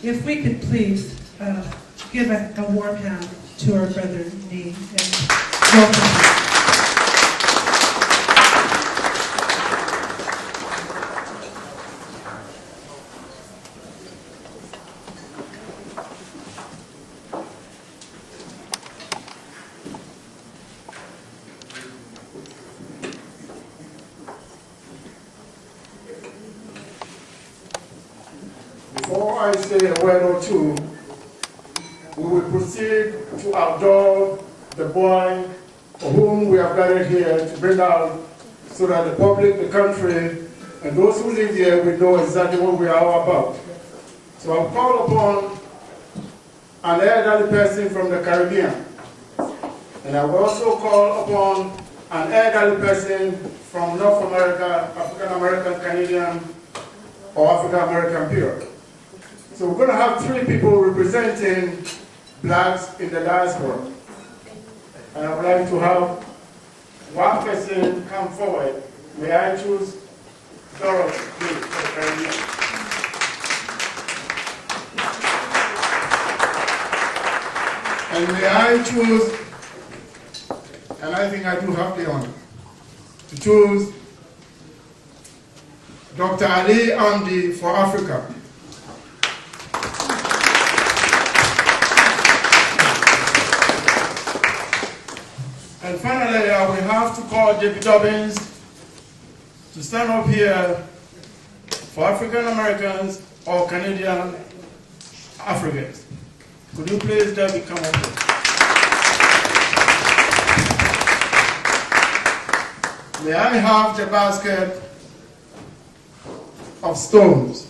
if we could please give a warm hand to our brother Koney and welcome him. Before I say a word or two, we will proceed to adore the boy for whom we have gathered here to bring out so that the public, the country, and those who live here will know exactly what we are all about. So I'll call upon an elderly person from the Caribbean, and I will also call upon an elderly person from North America, African American, Canadian, or African American period. So we're going to have 3 people representing blacks in the diaspora. And I would like to have one person come forward. May I choose Dorothy, please, for the Caribbean. And may I choose, and I think I do have the honor, to choose Dr. Ali Amdi for Africa. And finally, we have to call David Dobbins to stand up here for African Americans or Canadian Africans. Could you please, David, come up here? May I have the basket of stones?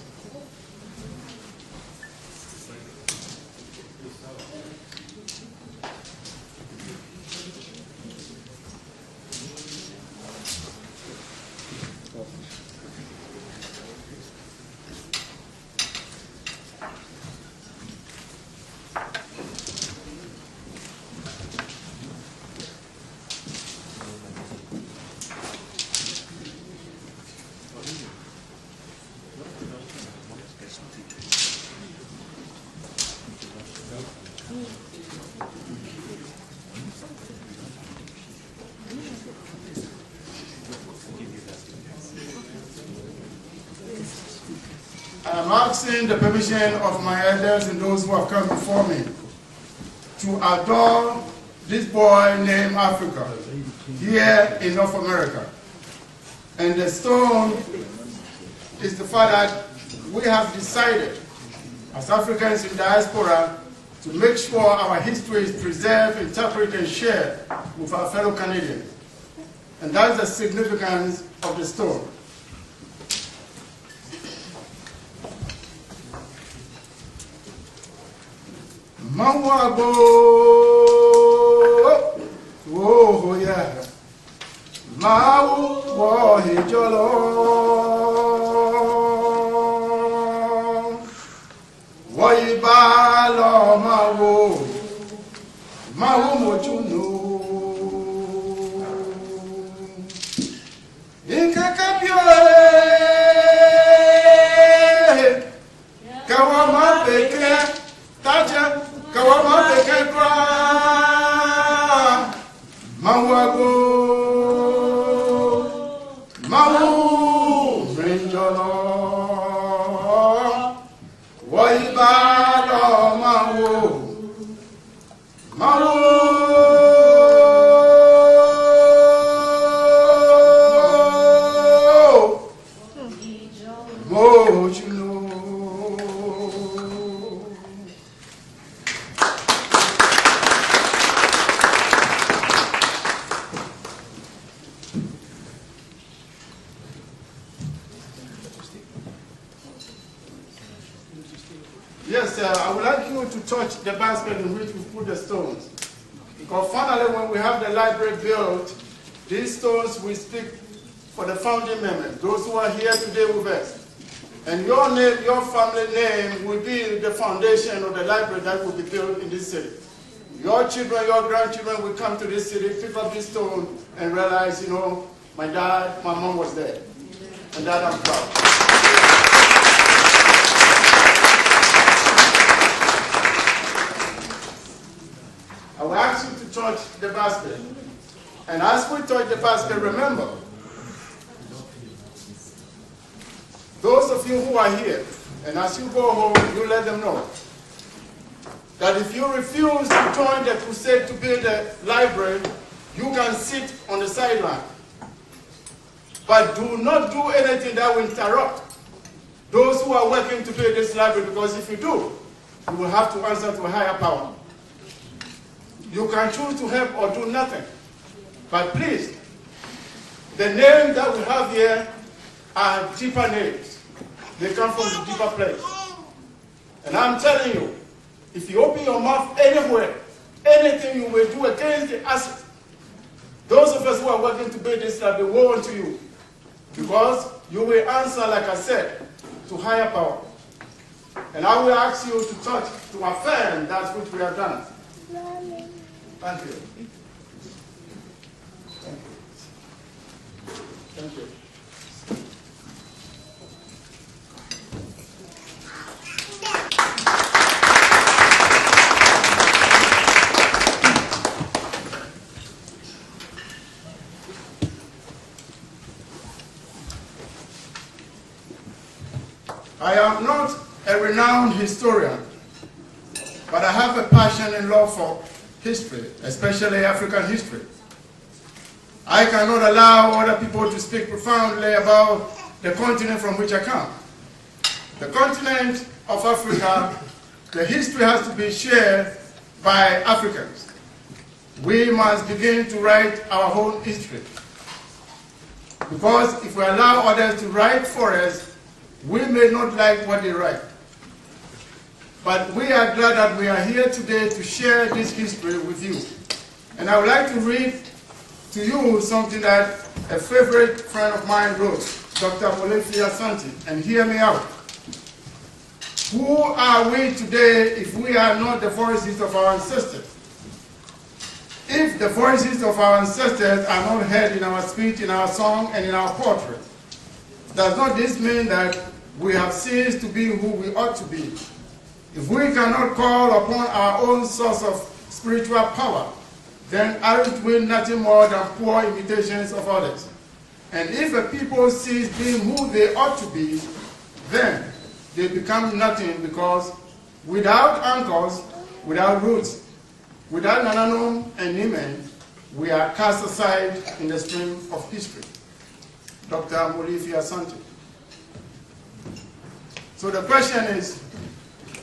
I'm asking the permission of my elders and those who have come before me to adore this boy named Africa here in North America. And the stone is the fact that we have decided as Africans in diaspora to make sure our history is preserved, interpreted, and shared with our fellow Canadians. And that's the significance of the stone. Mawabo, oh yeah, Mau Wahijolo, Waibalo Mawo, Mau Mojuno, Inkakapio, Kawama Beke, Taja. Kawama peke kwa Mawago Mawu Rinjolo Waibalo Mawu Mawu Mojuno. Yes, I would like you to touch the basket in which we put the stones. Because finally, when we have the library built, these stones will speak for the founding members, those who are here today with us. And your name, your family name will be the foundation of the library that will be built in this city. Your children, your grandchildren will come to this city, pick up this stone, and realize, you know, my dad, my mom was there. And that I'm proud. touch the basket. And as we touch the basket, remember, those of you who are here, and as you go home, you let them know that if you refuse to join the crusade to build a library, you can sit on the sideline. But do not do anything that will interrupt those who are working to build this library, because if you do, you will have to answer to a higher power. You can choose to help or do nothing. But please, the names that we have here are deeper names. They come from the deeper place. And I'm telling you, if you open your mouth anywhere, anything you will do against the asset, those of us who are working to build this library, woe unto you. Because you will answer, like I said, to higher power. And I will ask you to touch, to affirm that which we have done. Thank you. Thank you. Thank you. I am not a renowned historian, but I have a passion and love for history, especially African history. I cannot allow other people to speak profoundly about the continent from which I come. The continent of Africa, the history has to be shared by Africans. We must begin to write our own history. Because if we allow others to write for us, we may not like what they write. But we are glad that we are here today to share this history with you. And I would like to read to you something that a favorite friend of mine wrote, Dr. Molefi Asante, and hear me out. Who are we today if we are not the voices of our ancestors? If the voices of our ancestors are not heard in our speech, in our song, and in our poetry, does not this mean that we have ceased to be who we ought to be? If we cannot call upon our own source of spiritual power, then aren't we nothing more than poor imitations of others? And if a people cease being who they ought to be, then they become nothing, because without anchors, without roots, without Nananum and Nimen, we are cast aside in the stream of history. Dr. Molefi Asante. So the question is,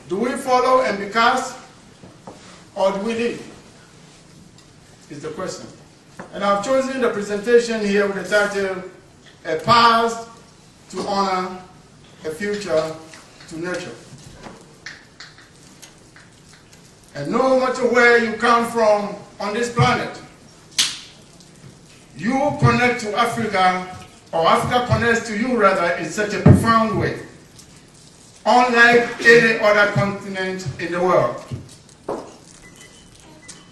do we follow and be cast, or do we leave? Is the question. And I've chosen the presentation here with the title, A Past to Honor, a Future to Nurture. And no matter where you come from on this planet, you connect to Africa, or Africa connects to you rather, in such a profound way, unlike any other continent in the world.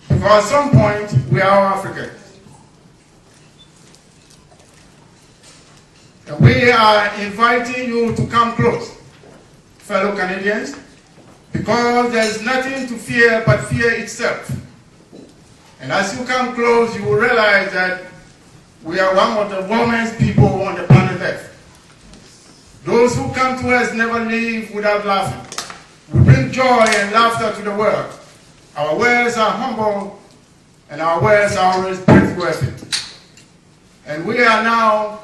Because at some point, we are all Africans. And we are inviting you to come close, fellow Canadians, because there is nothing to fear but fear itself. And as you come close, you will realize that we are one of the warmest people on the planet Earth. Those who come to us never leave without laughing. We bring joy and laughter to the world. Our words are humble, and our words are always praiseworthy. And we are now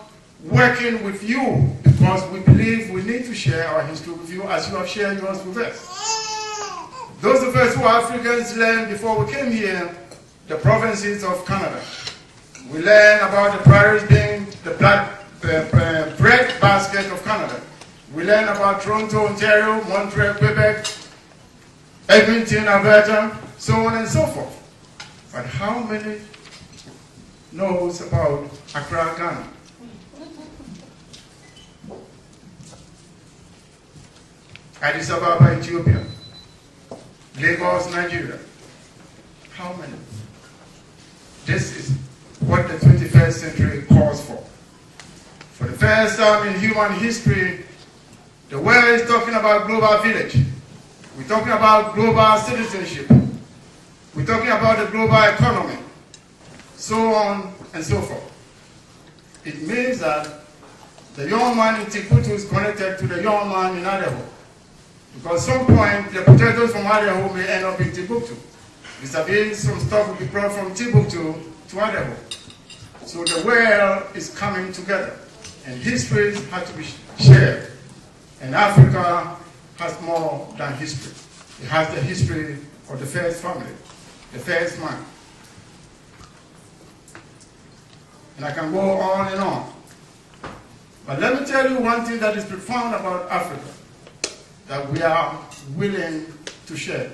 working with you because we believe we need to share our history with you as you have shared yours with us. Those of us who are Africans learned before we came here the provinces of Canada. We learned about the prairies being the bread basket of Canada. We learned about Toronto, Ontario, Montreal, Quebec, Edmonton, Alberta, so on and so forth. But how many knows about Accra, Ghana? Addis Ababa, Ethiopia. Lagos, Nigeria. How many? This is what the 21st century calls for. For the first time in human history, the world is talking about global village. We're talking about global citizenship. We're talking about the global economy. so on and so forth. It means that the young man in Timbuktu is connected to the young man in Idaho. Because at some point, the potatoes from Idaho may end up in Timbuktu. Vis-a-vis, some stuff will be brought from Timbuktu to Idaho. So the world is coming together, and histories have to be shared. And Africa has more than history. It has the history of the first family, the first man. And I can go on and on. But let me tell you one thing that is profound about Africa, that we are willing to share.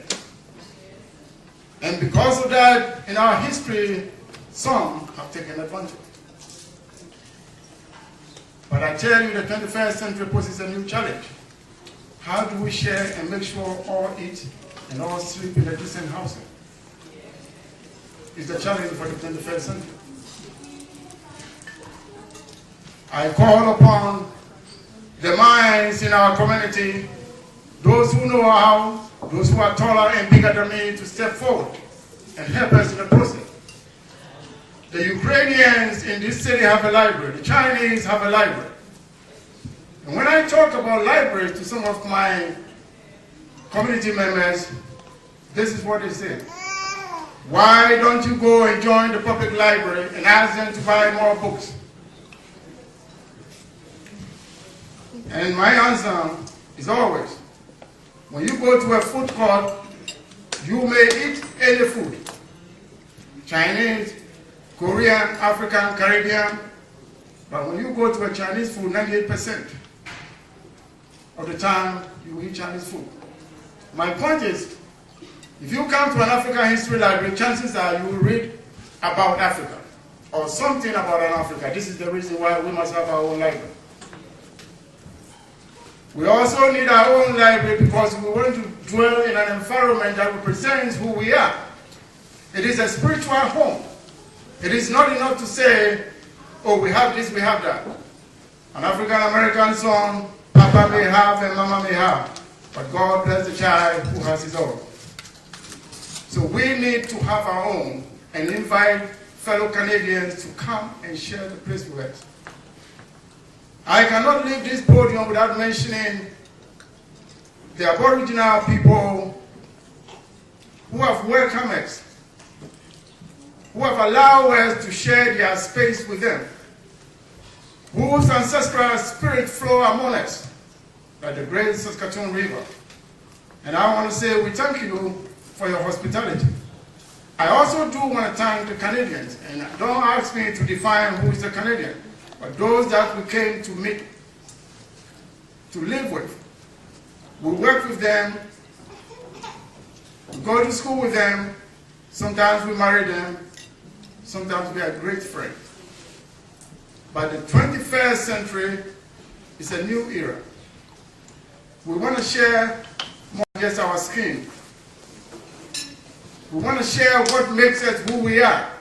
And because of that, in our history, some have taken advantage. But I tell you, the 21st century poses a new challenge. How do we share and make sure all eat and all sleep in a decent housing? It's the challenge for the 21st century. I call upon the minds in our community, those who know how, those who are taller and bigger than me, to step forward and help us in the process. The Ukrainians in this city have a library. The Chinese have a library. And when I talk about libraries to some of my community members, this is what they say. Why don't you go and join the public library and ask them to buy more books? And my answer is always, when you go to a food court, you may eat any food. Chinese, Korean, African, Caribbean. But when you go to a Chinese food, 98% of the time you eat Chinese food. My point is, if you come to an African history library, chances are you will read about Africa or something about an Africa. This is the reason why we must have our own library. We also need our own library because we want to dwell in an environment that represents who we are. It is a spiritual home. It is not enough to say, oh, we have this, we have that. An African-American son, Papa may have and Mama may have, but God bless the child who has his own. So we need to have our own and invite fellow Canadians to come and share the place with us. I cannot leave this podium without mentioning the Aboriginal people who have welcomed us, who have allowed us to share their space with them, whose ancestral spirit flow among us, like the great Saskatoon River. And I want to say we thank you for your hospitality. I also do want to thank the Canadians, and don't ask me to define who is a Canadian, but those that we came to meet, to live with. We work with them, we go to school with them, sometimes we marry them, sometimes we are great friends. But the 21st century is a new era. We want to share more than just our skin. We want to share what makes us who we are.